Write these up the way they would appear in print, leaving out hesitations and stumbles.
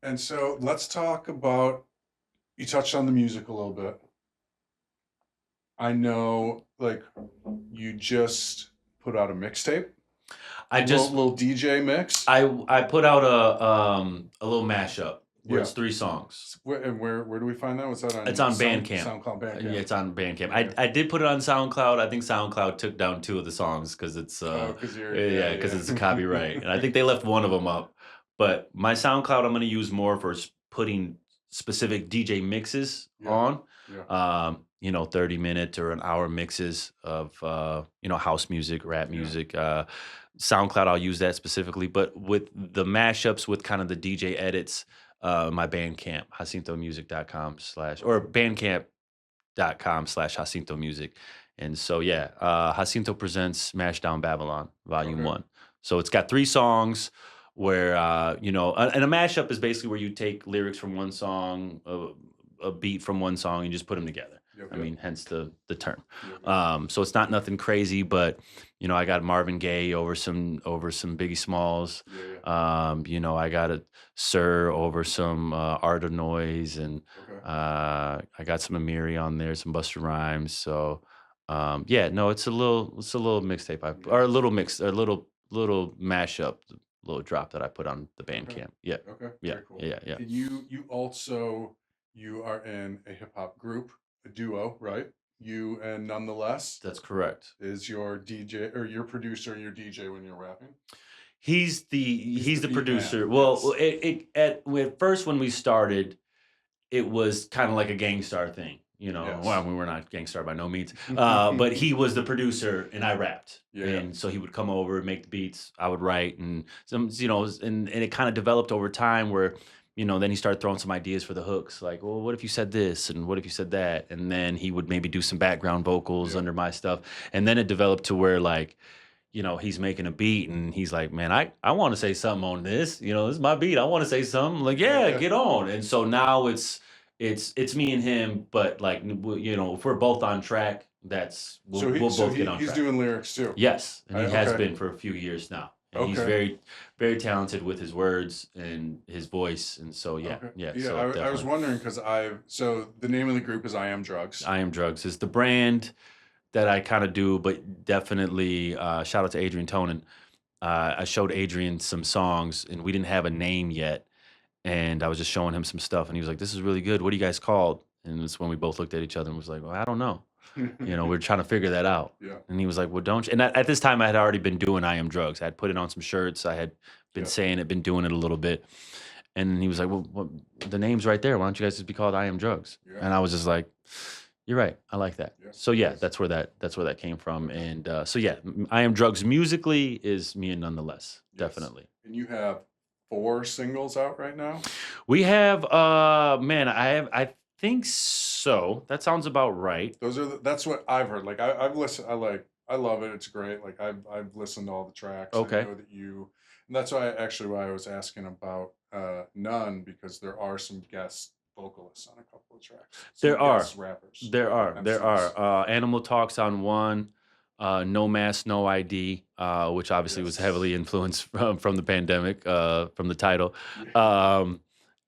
And so let's talk about, you touched on the music a little bit. I know, like, you just put out a mixtape, I just little DJ mix. I put out a little mashup where Yeah. it's 3 songs. Where do we find that? What's that It's on on Bandcamp. SoundCloud, Yeah, Bandcamp? it's on Bandcamp. Okay. I did put it on SoundCloud. I think SoundCloud took down 2 of the songs because it's Oh, because you're yeah, because it's a copyright, and I think they left one of them up. But my SoundCloud I'm going to use more for putting specific DJ mixes Yeah. on. Yeah. 30-minute or an hour mixes of house music, rap Yeah. music. SoundCloud I'll use that specifically, but with the mashups with kind of the DJ edits, my Bandcamp, jacintomusic.com/ or bandcamp.com/jacintomusic. And so, yeah, Jacinto presents Smash Down Babylon, Volume Okay. 1. So it's got 3 songs where, and a mashup is basically where you take lyrics from one song, a beat from one song, and just put them together. Yep, I yep. mean, hence the term. Yep. So it's not nothing crazy, but I got Marvin Gaye over some Biggie Smalls. Yeah. I got a Sir over some Art of Noise, and Okay. I got some Amiri on there, some Busta Rhymes. So yeah, no, it's a little mixtape, or a little mix, a little mashup, little drop that I put on the Okay. Bandcamp. Yeah, Okay. yeah, Very cool. yeah, yeah. And you are in a hip hop group, a duo, right? You and Nonetheless That's correct. is your DJ or your producer and your DJ when you're rapping. He's the He's the beat producer. man. Well, Yes. at first when we started, it was kind of like a Gangstar thing. Well, Yes. we were not Gangstar by no means, but he was the producer and I rapped. Yeah. And so he would come over and make the beats. I would write, and and it kind of developed over time where, then he started throwing some ideas for the hooks, like, well, what if you said this and what if you said that? And then he would maybe do some background vocals Yeah. under my stuff. And then it developed to where, like, he's making a beat and he's like, man, I want to say something on this. This is my beat. I want to say something. Like, yeah, Yeah. get on. And so now it's me and him, but like, if we're both on track, we'll both get on He's track. doing lyrics too. Yes, and he has Okay. been for a few years now. And he's Okay. very, very talented with his words and his voice. And so, yeah, Okay. yeah. Yeah. So I was definitely. wondering because so the name of the group is I Am Drugs. I Am Drugs is the brand that I kind of do, but definitely shout out to Adrian Tonin. I showed Adrian some songs, and we didn't have a name yet. And I was just showing him some stuff, and he was like, "This is really good. What are you guys called?" And it's when we both looked at each other and was like, "Well, I don't know." We're trying to figure that out. Yeah. And he was like, "Well, don't you?" And at this time, I had already been doing I Am Drugs. I had put it on some shirts. I had been Yeah. saying it, been doing it a little bit. And he was like, "Well, the name's right there. Why don't you guys just be called I Am Drugs?" Yeah. And I was just like, "You're right. I like that." Yeah. So yeah, Nice. that's where that came from. And so yeah, I Am Drugs musically is me and Nonetheless, Yes. definitely. And you have 4 singles out right now? We have man, I think so. That sounds about right. That's what I've heard. Like I've listened. I love it. It's great. Like I've listened to all the tracks. Okay. I know that and that's why I was asking about None, because there are some guest vocalists on a couple of tracks. There are guest rappers. There are. MCs. Animal Talks on one. No Mask, No ID, which obviously was Yes. heavily influenced from the pandemic, from the title. Yeah.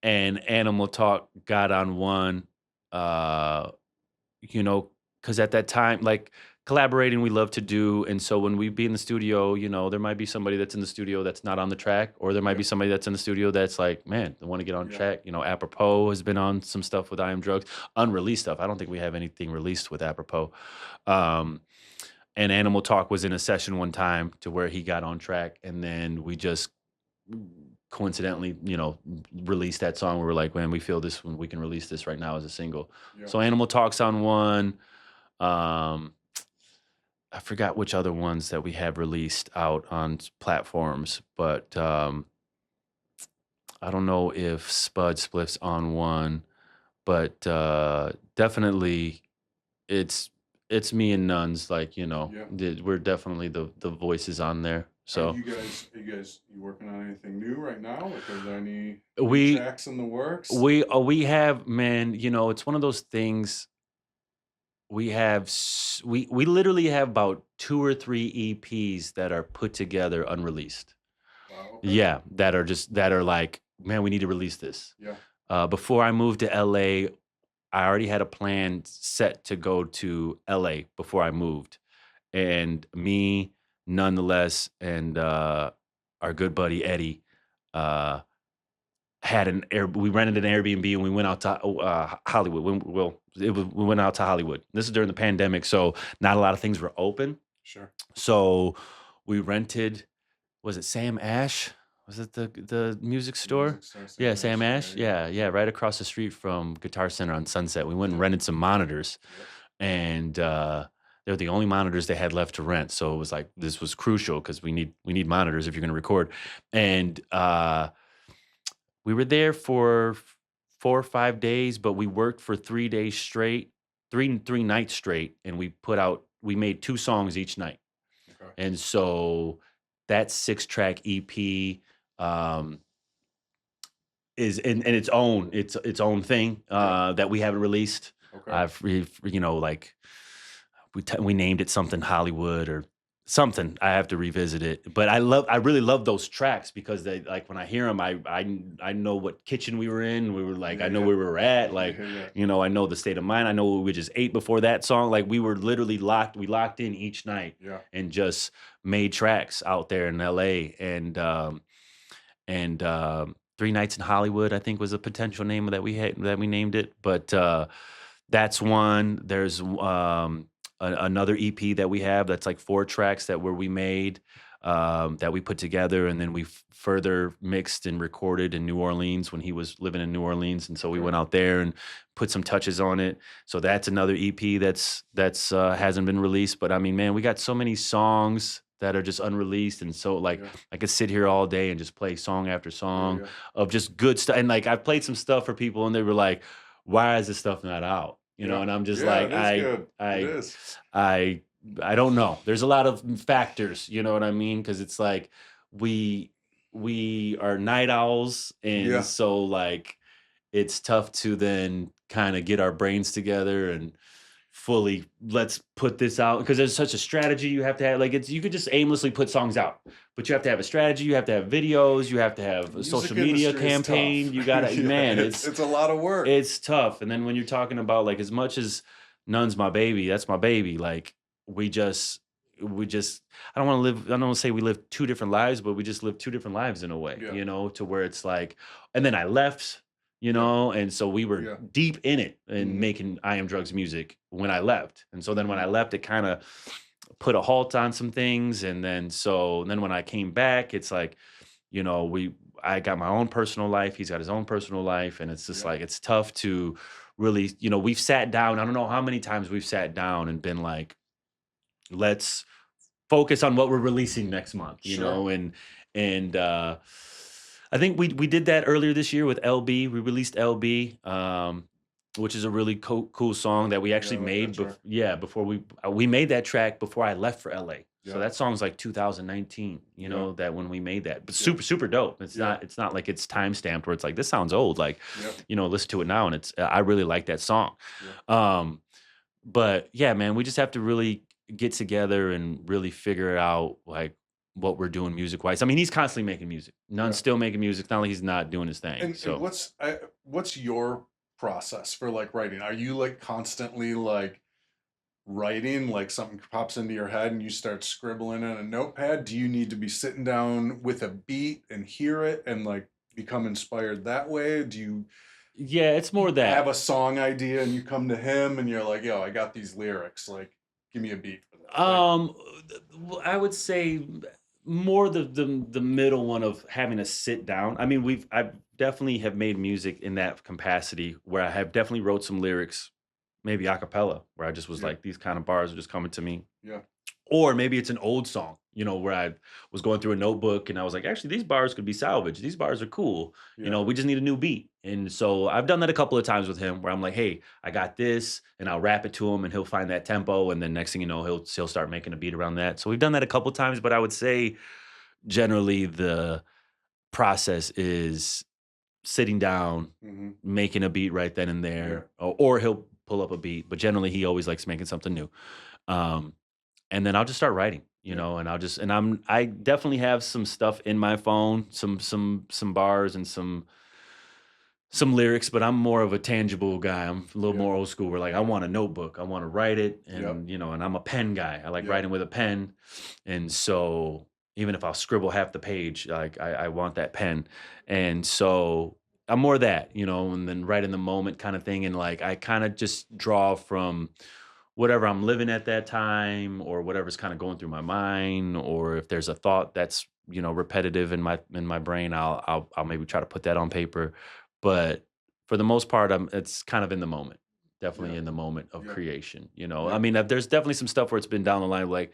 And Animal Talk got on one, uh, because at that time, like, collaborating we love to do. And so when we be in the studio, there might be somebody that's in the studio that's not on the track, or there might be Yeah. somebody that's in the studio that's like, man, they want to get on Yeah. track. Apropos has been on some stuff with I Am Drugs, unreleased stuff. I don't think we have anything released with Apropos. And Animal Talk was in a session one time to where he got on track, and then we just coincidentally, released that song. We were like, man, we feel this one, we can release this right now as a single. Yeah. So Animal Talks on one. I forgot which other ones that we have released out on platforms, but I don't know if Spud Spliff's on one, but definitely it's me and Nuns. Like, we're definitely the voices on there. So Are you working on anything new right now? Like, are there any We- tracks in the works? we have, man, it's one of those things. We have we literally have about 2 or 3 EPs that are put together unreleased. Wow, okay. Yeah, that are like man, we need to release this. Yeah. Before I moved to LA, I already had a plan set to go to LA before I moved. And me, nonetheless, and our good buddy Eddie, uh, we rented an Airbnb and we went out to Hollywood. We went out to Hollywood. This is during the pandemic, so not a lot of things were open. Sure. So we rented, was it Sam Ash? Was it the music store? Music store, Yeah, Sam Sam Ash. Ash. Yeah. Yeah, right across the street from Guitar Center on Sunset. We went and Yep. rented some monitors, Yep. and they're the only monitors they had left to rent. So it was like this was crucial because we need monitors if you're going to record. And we were there for 4 or 5 days, but we worked for 3 days straight, three nights straight, and we made 2 songs each night. Okay. And so that 6-track EP um, is in its own thing that we haven't released. Okay. Like we named it something Hollywood or something. I have to revisit it, but I really love those tracks because they like when I hear them, I know what kitchen we were in. We were like, Yeah, I know yeah. where we were at. Like, Yeah. I know the state of mind. I know what we just ate before that song. Like we were literally locked. We locked in each night Yeah. and just made tracks out there in LA. And 3 Nights in Hollywood, I think was a potential name that we named it. But that's one. There's another EP that we have that's like 4 tracks we made that we put together, and then we further mixed and recorded in New Orleans when he was living in New Orleans, and so we Okay. went out there and put some touches on it. So that's another EP that's hasn't been released. But I mean, man, we got so many songs that are just unreleased, and so like Yeah. I could sit here all day and just play song after song Yeah. of just good stuff. And like I've played some stuff for people, and they were like, "Why is this stuff not out?" Yeah. And I'm just Yeah, like, it is good. It I, is. I, I don't know. There's a lot of factors, you know what I mean? Because it's like we we are night owls, and Yeah. so like it's tough to then kind of get our brains together and fully let's put this out because there's such a strategy you have to have. Like you could just aimlessly put songs out, but you have to have a strategy, you have to have videos, you have to have a Music social media industry is campaign. tough. You gotta Yeah, man, it's a lot of work. it's tough. And then when you're talking about like as much as None's my baby, that's my baby. Like we just I don't want to say we live 2 different lives, but we just live 2 different lives in a way, Yeah. to where it's like, and then I left, and so we were Yeah. deep in it and Mhm. making I Am Drugs music when I left. And so then when I left, it kind of put a halt on some things. And then when I came back, it's like, I got my own personal life. He's got his own personal life. And it's just Yeah. like, it's tough to really, we've sat down. I don't know how many times we've sat down and been like, let's focus on what we're releasing next month, Sure. and I think we did that earlier this year with LB. We released LB, which is a really cool song that we Yeah, actually I like that made. track. Before we made that track before I left for LA. So Yeah. that song's like 2019. Yeah. That when we made that, but Yeah. super dope. It's Yeah. not it's not like it's time stamped where it's like this sounds old. Like Yeah. listen to it now, and it's I really like that song. Yeah. But yeah, man, we just have to really get together and really figure out like what we're doing music wise. I mean, he's constantly making music. None's Yeah. still making music. It's not like he's not doing his thing. And So what's your process for like writing? Are you like constantly like writing, like something pops into your head and you start scribbling in a notepad? Do you need to be sitting down with a beat and hear it and like become inspired that way? Do you yeah, it's more have that. a song idea and you come to him and you're like, yo, I got these lyrics, like give me a beat for this? Like, Um, I would say more the middle one of having to sit down. I mean, I definitely have made music in that capacity where I have definitely wrote some lyrics, maybe a cappella, where I just was yeah, like, these kind of bars are just coming to me. yeah, Or maybe it's an old song, where I was going through a notebook and I was like, actually, these bars could be salvaged. These bars are cool. yeah, We just need a new beat. And so I've done that a couple of times with him where I'm like, hey, I got this, and I'll rap it to him and he'll find that tempo. And then next thing you know, he'll start making a beat around that. So we've done that a couple of times, but I would say generally the process is sitting down, hmm, making a beat right then and yeah, there, or he'll pull up a beat, but generally he always likes making something new. Um, and then I'll just start writing. Yeah. and I definitely have some stuff in my phone, some bars and some lyrics, but I'm more of a tangible guy. I'm a little Yep. more old school where like I want a notebook. I want to write it Yep. and I'm a pen guy. I like Yep. writing with a pen. And so even if I'll scribble half the page, like I want that pen. And so I'm more that, and then right in the moment kind of thing. And like I kind of just draw from whatever I'm living at that time or whatever's kind of going through my mind, or if there's a thought that's, repetitive in my brain, I'll maybe try to put that on paper. But for the most part, it's kind of in the moment. Definitely Yep. in the moment of Yep. creation. I Yep. mean, there's definitely some stuff where it's been down the line, like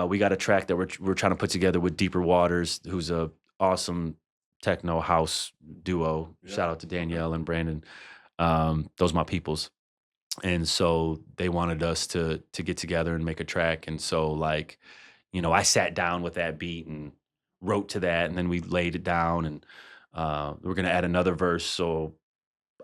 we got a track that we're trying to put together with Deeper Waters, who's a awesome techno house duo. Yep. Shout out to Okay. Danielle and Brandon. Those my peoples, and so they wanted us to get together and make a track. And so like, I sat down with that beat and wrote to that, and then we laid it down, and we're gonna add another verse. So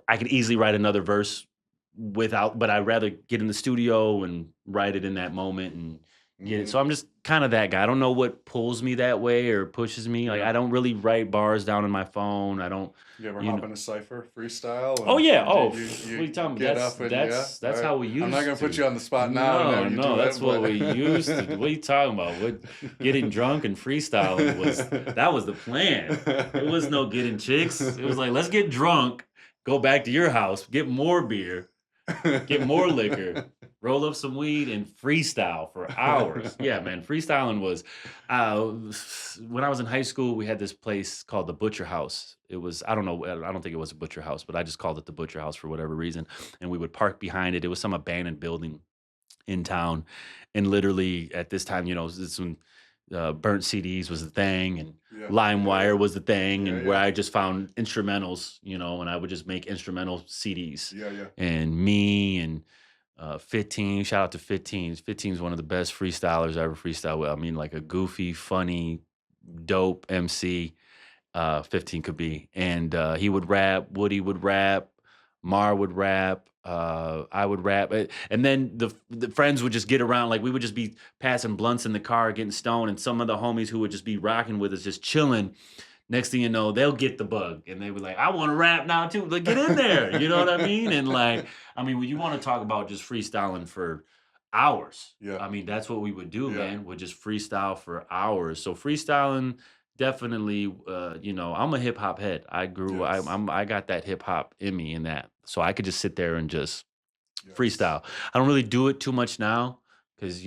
I could easily write another verse but I'd rather get in the studio and write it in that moment and get it. Hmm. So I'm just kind of that guy. I don't know what pulls me that way or pushes me. Like Yeah. I don't really write bars down on my phone. I don't, You ever you hop know. in a cipher freestyle Oh and yeah. you Oh, you what are you you talking about? get That's up and yeah, that's all that's right. how we I'm not gonna used put to. you on the spot now and No, have you no, do that's it, what but we used to. What are you talking about? What getting drunk and freestyling was that was the plan. It was no getting chicks. It was like let's get drunk, go back to your house, get more beer, get more liquor, roll up some weed, and freestyle for hours. Yeah, man, freestyling was. Uh, when I was in high school, we had this place called the Butcher House. It was I don't know, I don't think it was a butcher house, but I just called it the Butcher House for whatever reason. And we would park behind it. It was some abandoned building in town, and literally at this time, this is when burnt CDs was the thing, and Yeah, yeah, LimeWire yeah, was the thing, yeah, and where yeah, I just found instrumentals, and I would just make instrumental CDs. yeah, yeah. And me and 15, shout out to 15. 15 is one of the best freestylers I ever freestyled with. I mean, like a goofy, funny, dope MC. 15 could be. And he would rap, Woody would rap, Mar would rap, I would rap. And then the friends would just get around, like we would just be passing blunts in the car, getting stoned, and some of the homies who would just be rocking with us, just chilling. Next thing you know, they'll get the bug and they were like, I want to rap now too. Like, get in there. You know what I mean? And like, I mean, when you want to talk about just freestyling for hours, Yeah, I mean, that's what we would do, yeah, man. Would just freestyle for hours. So freestyling definitely, I'm a hip hop head. yes, I got that hip hop in me in that. So I could just sit there and just yes. freestyle. I don't really do it too much now because,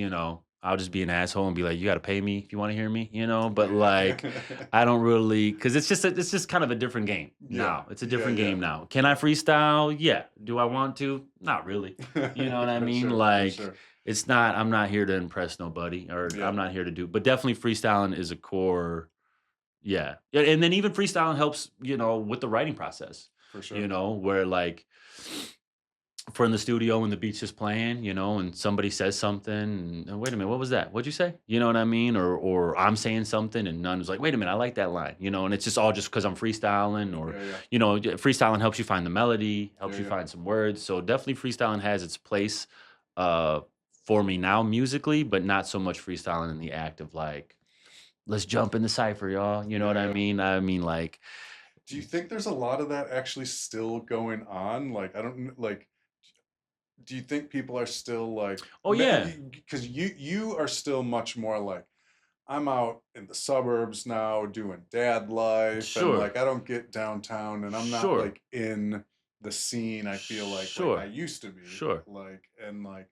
I'll just be an asshole and be like, you got to pay me if you want to hear me, but Yeah, like, yeah. I don't really, because it's just kind of a different game Yeah, now. It's a yeah, different yeah. game now. Can I freestyle? Yeah. Do I want to? Not really. You know what I For mean? sure, for Like, sure. I'm not here to impress nobody, or Yeah, I'm not here to do, but definitely freestyling is a core. Yeah. And then even freestyling helps, with the writing process, for sure. where like, if we're in the studio and the beat's just playing, and somebody says something, and "Oh, wait a minute, what was that? What'd you say?" You know what I mean? Or I'm saying something, and none was like, "Wait a minute, I like that line," and it's just all just because I'm freestyling, or Yeah, yeah, freestyling helps you find the melody, helps yeah, you yeah. find some words. So definitely freestyling has its place uh, for me now musically, but not so much freestyling in the act of like, let's jump in the cipher, y'all. You know Yeah, what I yeah. mean? I mean, like, Do you think there's a lot of that actually still going on? Like, I don't like. Do you think people are still like, oh yeah, because you are still much more like, I'm out in the suburbs now doing dad life, and sure, like I don't get downtown, and I'm not sure, like in the scene. I feel like I sure, used to be, sure. like, and like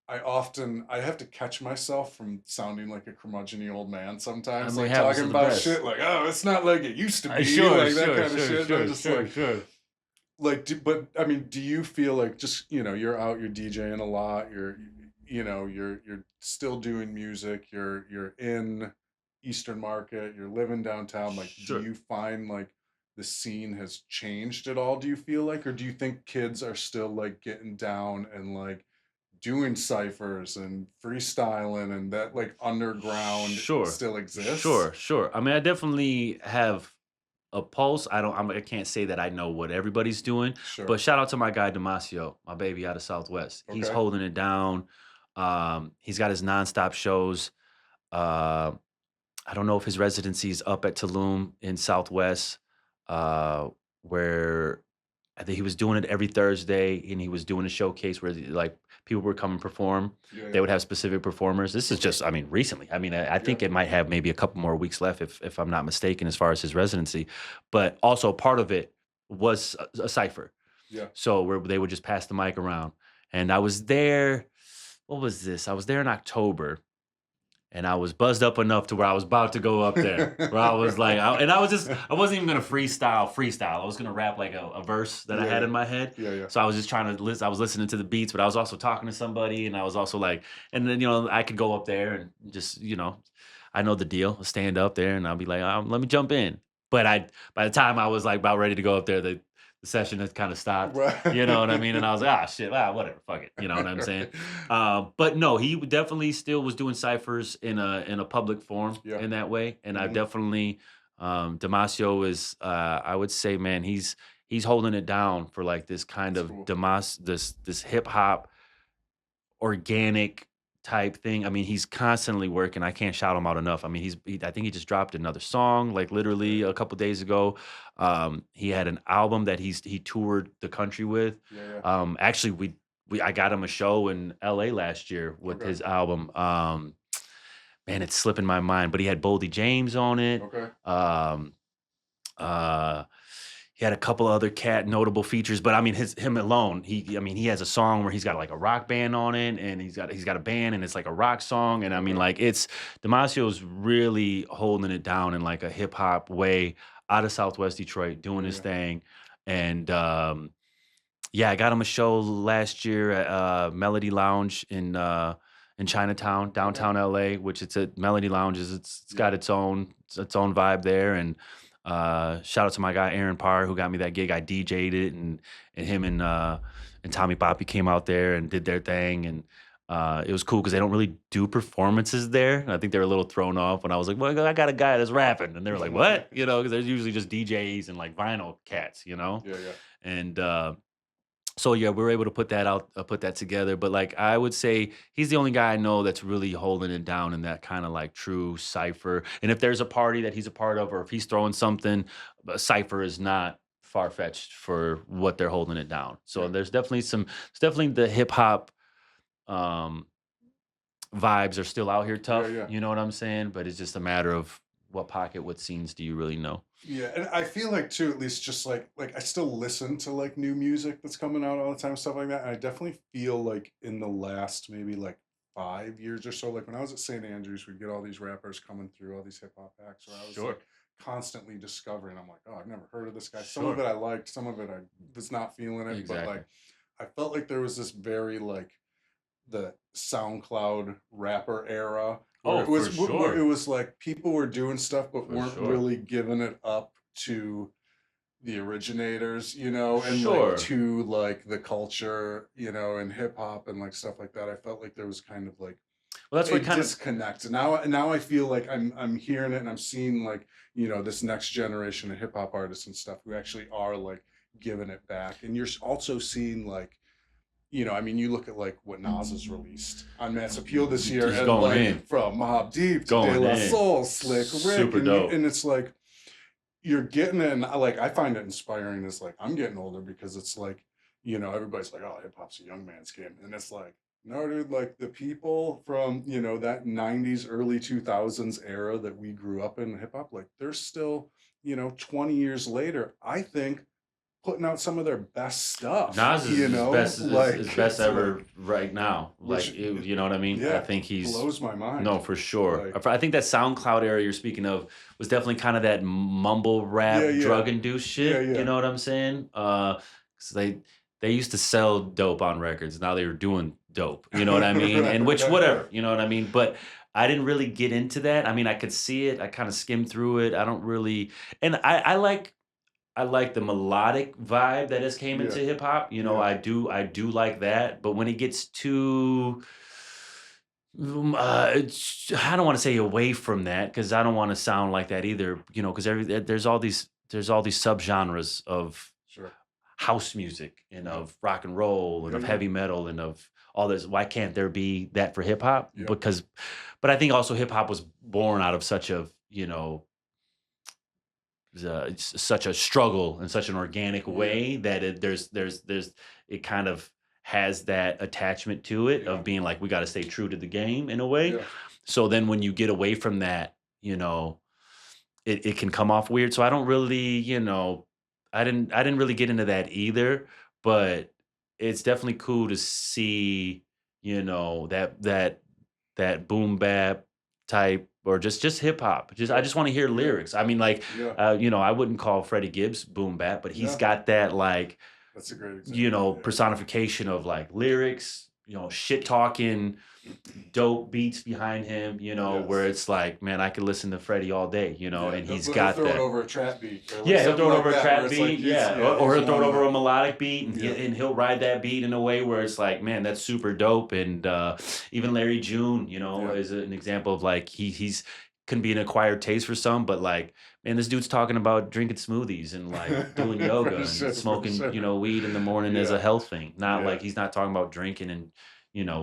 I have to catch myself from sounding like a curmudgeony old man I sometimes, mean, it like happens talking to the about best. shit like, oh, it's not like it used to be, Sure, like that sure, kind of sure, shit. And I'm sure, just sure, sure. like, but I mean, do you feel like just, you're out, you're DJing a lot, you're still doing music, you're in Eastern Market, you're living downtown. Like, do Sure. you find like the scene has changed at all? Do you feel like, or do you think kids are still like getting down and like doing ciphers and freestyling and that like underground Sure. still exists? Sure, sure. I mean, I definitely have a pulse. I can't say that I know what everybody's doing, Sure. but shout out to my guy Damasio, my baby out of Southwest. He's Okay. holding it down. He's got his nonstop shows. Uh, I don't know if his residency is up at Tulum in Southwest, uh, where I think he was doing it every Thursday, and he was doing a showcase where like people would come and perform. Yeah, They yeah. would have specific performers. This is Okay. just, I mean, recently. I mean, I Yeah. think it might have maybe a couple more weeks left if I'm not mistaken, as far as his residency. But also part of it was a cipher. Yeah. So where they would just pass the mic around, and I was there. What was this? I was there in October, and I was buzzed up enough to where I was about to go up there. Where I was like, I wasn't even gonna freestyle. I was gonna rap like a verse that I Yeah, had yeah. in my head. Yeah, yeah. So I was just trying to listen. I was listening to the beats, but I was also talking to somebody, and I was also like, and then I could go up there and just I know the deal. I'll stand up there and I'll be like, let me jump in. But by the time I was like about ready to go up there, the session had kind of stopped. You know what I mean? And I was like, shit, whatever, fuck it. You know what I'm saying? Right. But no, he definitely still was doing ciphers in a public form Yeah. in that way, and I Mhm. definitely Damasio is I would say, man, he's holding it down for like this kind That's of cool. this hip hop organic type thing. I mean, he's constantly working. I can't shout him out enough. I mean, I think he just dropped another song like literally Yeah. a couple days ago. He had an album that he toured the country with. Yeah, yeah. Actually, I got him a show in LA last year with Okay. his album. Man, it's slipping my mind, but he had Boldy James on it. Okay. Um, uh, he had a couple other cat notable features, but I mean, him alone. I mean, he has a song where he's got like a rock band on it, and he's got a band, and it's like a rock song, and I mean, Okay. like Damasio's really holding it down in like a hip hop way out of Southwest Detroit, doing Yeah, his yeah. thing, and yeah, I got him a show last year at Melody Lounge in Chinatown, Okay. downtown LA, which it's at Melody Lounges. It's Yeah. got its own vibe there. And shout out to my guy Aaron Parr who got me that gig. I DJ'd it, and him and Tommy Poppy came out there and did their thing. And it was cool because they don't really do performances there. I think they were a little thrown off when I was like, "Well, I got a guy that's rapping," and they were like, "What?" Because there's usually just DJs and like vinyl cats. Yeah, yeah. And so yeah, we were able to put that together. But like I would say, he's the only guy I know that's really holding it down in that kind of like true cipher. And if there's a party that he's a part of, or if he's throwing something, a cipher is not far fetched for what they're holding it down. So Yeah. it's definitely the hip hop um, vibes are still out here Yeah, tough. yeah. You know what I'm saying? But it's just a matter of what scenes do you really know? Yeah, and I feel like too, at least just like I still listen to like new music that's coming out all the time, stuff like that. And I definitely feel like in the last maybe like 5 years or so, like when I was at St. Andrews, we'd get all these rappers coming through, all these hip hop acts, where I was Sure, like constantly discovering. I'm like, oh, I've never heard of this guy. Some of sure, it I liked, some of it I was not feeling it, but exactly. like I felt like there was this very like the SoundCloud rapper era where Oh, it for was where it sure, was like people were doing stuff but for weren't sure, really giving it up to the originators, and like sure. to like the culture, and hip hop and like stuff like that. I felt like there was kind of like Well, that's a what kind of disconnect. Now I feel like I'm hearing it and I'm seeing like, this next generation of hip hop artists and stuff who actually are like giving it back. And you're also seeing like, I mean, you look at like what Nas has released on Mass Appeal this year, he's and going like in, from Mobb Deep to De going La in. Soul, Slick Rick, Super and dope. it's like you're getting it, and like I find it inspiring as like I'm getting older because it's like, everybody's like, oh, hip hop's a young man's game. And it's like, no, dude, like the people from, that 90s, early 2000s era that we grew up in hip hop, like they're still, 20 years later, I think putting out some of their best stuff, Nas is his best is like best it's like ever right now. which You know what I mean? I yeah, think he's blows my mind. no, for sure. Like, I think that SoundCloud era you're speaking of was definitely kind of that mumble yeah, rap, yeah, drug induced yeah, shit. You yeah, know what I'm saying? 'Cause they used to sell dope on records. Now they were doing dope. You know what I mean? right, And which right, right. whatever. You know what I mean? But I didn't really get into that. I mean, I could see it. I kind of skimmed through it. I don't really, and I like the melodic vibe that has came into Yeah, hip hop. yeah, I do like that. But when it gets too I don't want to say away from that because I don't want to sound like that either. Because there's all these subgenres of sure. house music and Yeah. of rock and roll and Yeah. of Yeah. heavy metal and of all this. Why can't there be that for hip hop? Yeah. Because, but I think also hip hop was born out of such a, such a struggle in such an organic Yeah. way that there's it kind of has that attachment to it Yeah. of being like we got to stay true to the game in a way. Yeah. So then when you get away from that, it can come off weird. So I don't really, I didn't really get into that either, but it's definitely cool to see, that boom bap type or just hip hop. Just I Yeah. just want to hear Yeah. lyrics. I mean, like, Yeah. I wouldn't call Freddie Gibbs boom bap, but he's No, got that like, that's a great example. Yeah. personification of like lyrics, shit talking, dope beats behind him, where Yes. it's like, man, I could listen to Freddie all day, Yeah. and he's He'll got throw it that. over a trap beat or like Yeah, he'll something throw it like over a that, where trap it's like beat, yeah, or he's he'll throw it on over the a melodic beat, and yeah. he'll ride that beat in a way where it's like, man, that's super dope. And even Larry June, Yeah. is an example of like he's can be an acquired taste for some, but like, man, this dude's talking about drinking smoothies and like doing yoga For and sure. For smoking, sure. weed in the morning as a Yeah. health thing. Not Yeah. like he's not talking about drinking and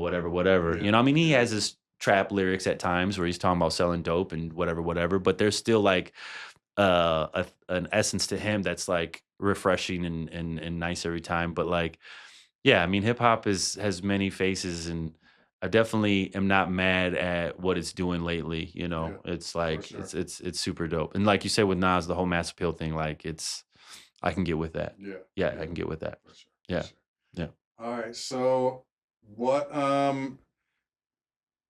whatever. Yeah. I mean, he Yeah. has his trap lyrics at times where he's talking about selling dope and whatever, but there's still like an essence to him that's like refreshing and nice every time. But like, yeah, I mean, hip hop is has many faces, and I definitely am not mad at what it's doing lately. Yeah. It's For like sure. it's super dope. And like you said with Nas, the whole mass appeal thing, like I can get with that. Yeah. Yeah, I Yeah. can get with that. For sure. For Yeah, sure. yeah. All right. So what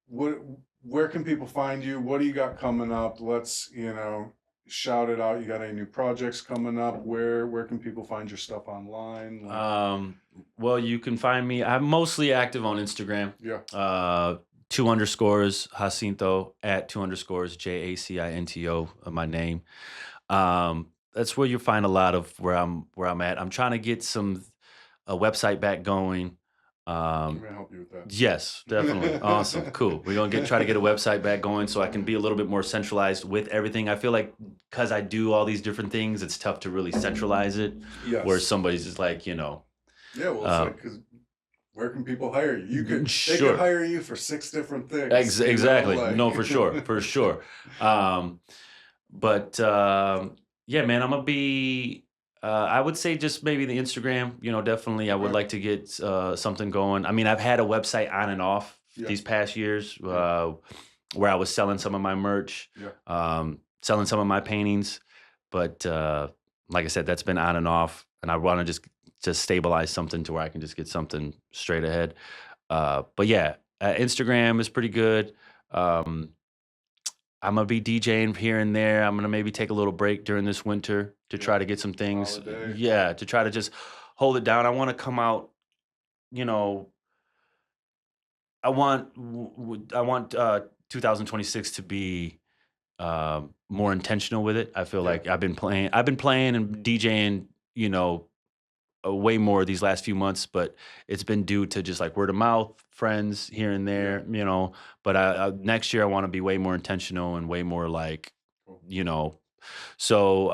what where can people find you? What do you got coming up? Let's, shout it out. You got any new projects coming up? Where can people find your stuff online? Like Um, well, you can find me. I'm mostly active on Instagram. yeah. Uh, two underscores Jacinto at two underscores Jacinto, my name. That's where you'll find a lot of where I'm at. I'm trying to get some a website back going. I'm Um, gonna help you with yes, definitely. Awesome. Cool. We're gonna try to get a website back going so I can be a little bit more centralized with everything. I feel like because I do all these different things, it's tough to really centralize it. Where Yes. somebody's just like, Yeah, well, it's uh, like, because where can people hire you? They could sure. hire you for six different things, Exactly. like No, for sure. For sure. Um, but yeah, man, I'm gonna be. I would say just maybe the Instagram. Definitely, I would okay. like to get something going. I mean, I've had a website on and off Yeah. these past years Yeah. where I was selling some of my merch, Yeah. selling some of my paintings, but like I said, that's been on and off, and I want to just stabilize something to where I can just get something straight ahead. But yeah, Instagram is pretty good. Um, I'm gonna be DJing here and there. I'm gonna maybe take a little break during this winter to Yeah. try to get some things. Holiday. Yeah, to try to just hold it down. I want to come out. You know, I want 2026 to be more intentional with it. I feel Yeah. like I've been playing and DJing. Way more these last few months, but it's been due to just like word of mouth, friends here and Yeah. there. But next year I want to be way more intentional and way more like, Cool. you know. So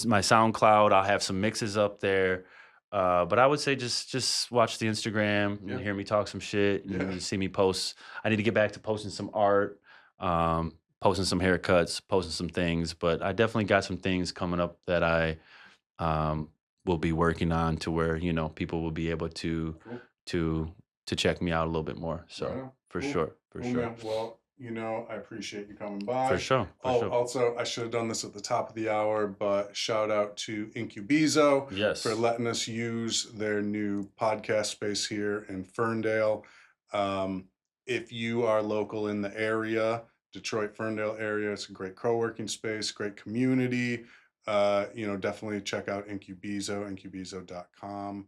my SoundCloud, I'll have some mixes up there. But I would say just watch the Instagram and Yeah. hear me talk some shit and Yeah. you see me post. I need to get back to posting some art, posting some haircuts, posting some things. But I definitely got some things coming up that I um, will be working on to where people will be able to Cool. to to check me out a little bit more. Right So on. for Cool. sure, for Cool, sure, man. Well, I appreciate you coming for by. sure, for Oh, sure. also, I should have done this at the top of the hour, but shout out to Incubizo for Yes. letting us use their new podcast space here in Ferndale. Um, if you are local in the area, Detroit, Ferndale area, it's a great co-working space, great community. Definitely check out Incubizo, incubizo.com.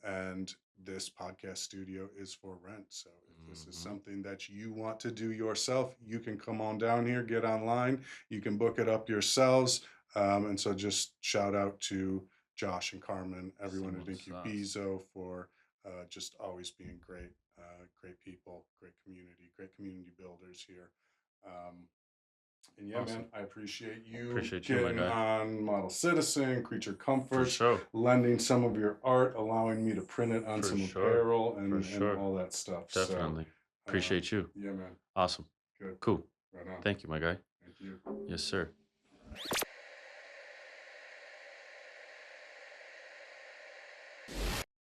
And this podcast studio is for rent. So if this is Hmm. something that you want to do yourself, you can come on down here, get online, you can book it up yourselves. And so just shout out to Josh and Carmen, everyone at Simul's Incubizo for just always being great people, great community builders here. Um, And yeah, Awesome. man, I appreciate you Appreciate you, my getting guy. on Model Citizen, Creature For Comforts, sure. lending some of your art, allowing me to print it on For some sure. apparel For and sure. all that stuff. So, Definitely. Appreciate you. yeah, man, Awesome. good. Cool. Right on. Thank you, my guy. Thank you. Yes, sir.